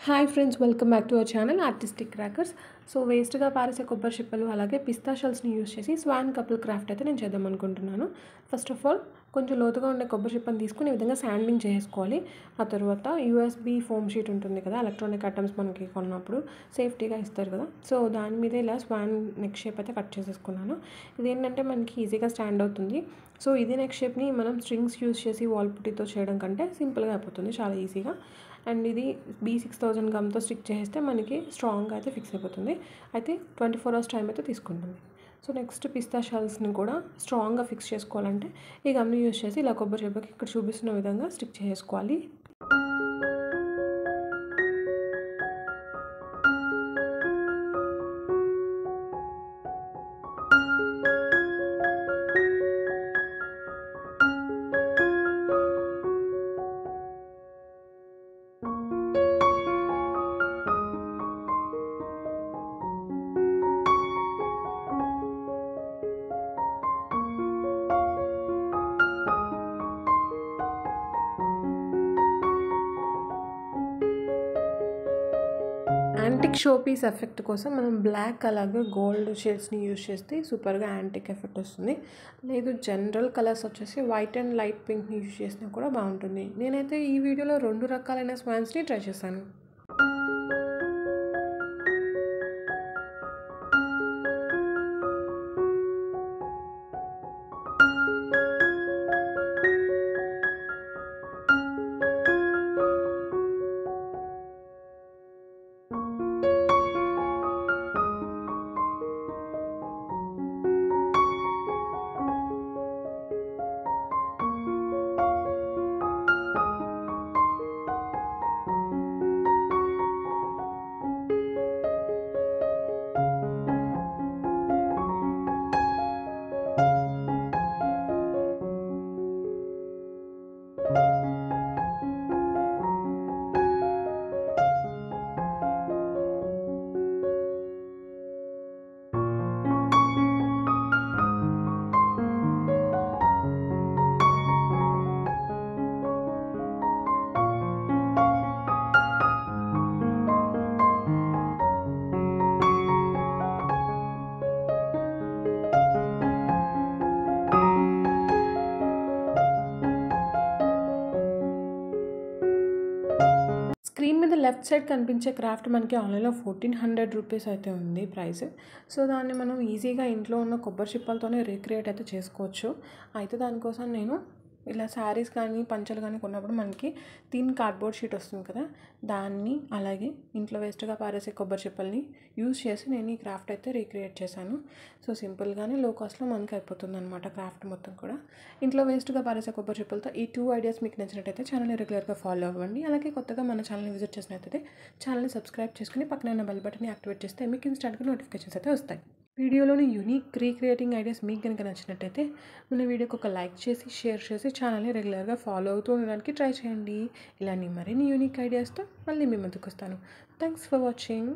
Hi friends, welcome back to our channel artistic crackers. So వేస్ట్గా పారేసే కొబ్బరి చిప్పలు అలాగే పిస్తా షెల్స్ని యూస్ చేసి స్వాన్ కపుల్ క్రాఫ్ట్ అయితే నేను చేద్దాం అనుకుంటున్నాను. ఫస్ట్ ఆఫ్ ఆల్ కొంచెం లోతుగా ఉండే కొబ్బరి చిప్పని తీసుకుని ఈ విధంగా శాండింగ్ చేసుకోవాలి. ఆ తర్వాత యూఎస్బీ ఫోమ్ షీట్ ఉంటుంది కదా, ఎలక్ట్రానిక్ ఐటమ్స్ మనకి కొన్నప్పుడు సేఫ్టీగా ఇస్తారు కదా, సో దాని మీద ఇలా స్వాన్ నెక్ షేప్ అయితే కట్ చేసేసుకున్నాను. ఇదేంటంటే మనకి ఈజీగా స్టాండ్ అవుతుంది. సో ఇది నెక్ షేప్ని మనం స్ట్రింగ్స్ యూస్ చేసి వాల్ పుట్టితో చేయడం కంటే సింపుల్గా అయిపోతుంది, చాలా ఈజీగా. అండ్ ఇది B6000 గమ్తో స్టిక్ చేస్తే మనకి స్ట్రాంగ్గా అయితే ఫిక్స్ అయిపోతుంది. అయితే 24 hours టైం అయితే తీసుకుంటుంది. సో నెక్స్ట్ పిస్తా షెల్స్ని కూడా స్ట్రాంగ్గా ఫిక్స్ చేసుకోవాలంటే ఈ గమ్ని యూస్ చేసి ఇలా కొబ్బరి చిప్పకి ఇక్కడ చూపిస్తున్న విధంగా స్టిక్ చేసుకోవాలి. యాంటిక్ షో పీస్ ఎఫెక్ట్ కోసం మనం బ్లాక్ అలాగే గోల్డ్ షేడ్స్ని యూజ్ చేస్తే సూపర్గా యాంటిక్ ఎఫెక్ట్ వస్తుంది. లేదు జనరల్ కలర్స్ వచ్చేసి వైట్ అండ్ లైట్ పింక్ని యూజ్ చేసినా కూడా బాగుంటుంది. నేనైతే ఈ వీడియోలో 2 రకాలైన స్వాన్స్ని ట్రై చేశాను. స్క్రీన్ మీద లెఫ్ట్ సైడ్ కనిపించే క్రాఫ్ట్ మనకి ఆన్లైన్లో 1400 రూపీస్ అయితే ఉంది ప్రైస్. సో దాన్ని మనం ఈజీగా ఇంట్లో ఉన్న కొబ్బరి చిప్పలతోనే రీక్రియేట్ అయితే చేసుకోవచ్చు. అయితే దానికోసం నేను ఇలా శారీస్ కానీ పంచలు కానీ కొన్నప్పుడు మనకి థిన్ కార్డ్బోర్డ్ షీట్ వస్తుంది కదా, దాన్ని అలాగే ఇంట్లో వేస్ట్గా పారేసే కొబ్బరి చిప్పల్ని యూజ్ చేసి నేను ఈ క్రాఫ్ట్ అయితే రీక్రియేట్ చేశాను. సో సింపుల్గానే లో కాస్ట్లో మనకి అయిపోతుంది అనమాట క్రాఫ్ట్ మొత్తం కూడా. ఇంట్లో వేస్ట్గా పారేసే కొబ్బరి చిప్పలతో ఈ 2 ఐడియాస్ మీకు నచ్చినట్టయితే ఛానల్ని రెగ్యులర్గా ఫాలో అవ్వండి. అలాగే కొత్తగా మన ఛానల్ని విజిట్ చేసినట్టయితే ఛానల్ని సబ్స్క్రైబ్ చేసుకుని పక్కన ఉన్న బెల్ బటన్ని యాక్టివేట్ చేస్తే మీకు ఇన్స్టాంట్గా నోటిఫికేషన్స్ అయితే వస్తాయి. వీడియోలోని యూనిక్ రీక్రియేటింగ్ ఐడియాస్ మీకు కనుక నచ్చినట్టయితే మన వీడియోకి ఒక లైక్ చేసి షేర్ చేసి ఛానల్ని రెగ్యులర్గా ఫాలో అవుతూ ఉండడానికి ట్రై చేయండి. ఇలాంటి మరిన్ని యూనిక్ ఐడియాస్తో మళ్ళీ మీ ముందుకు వస్తాను. Thanks for watching.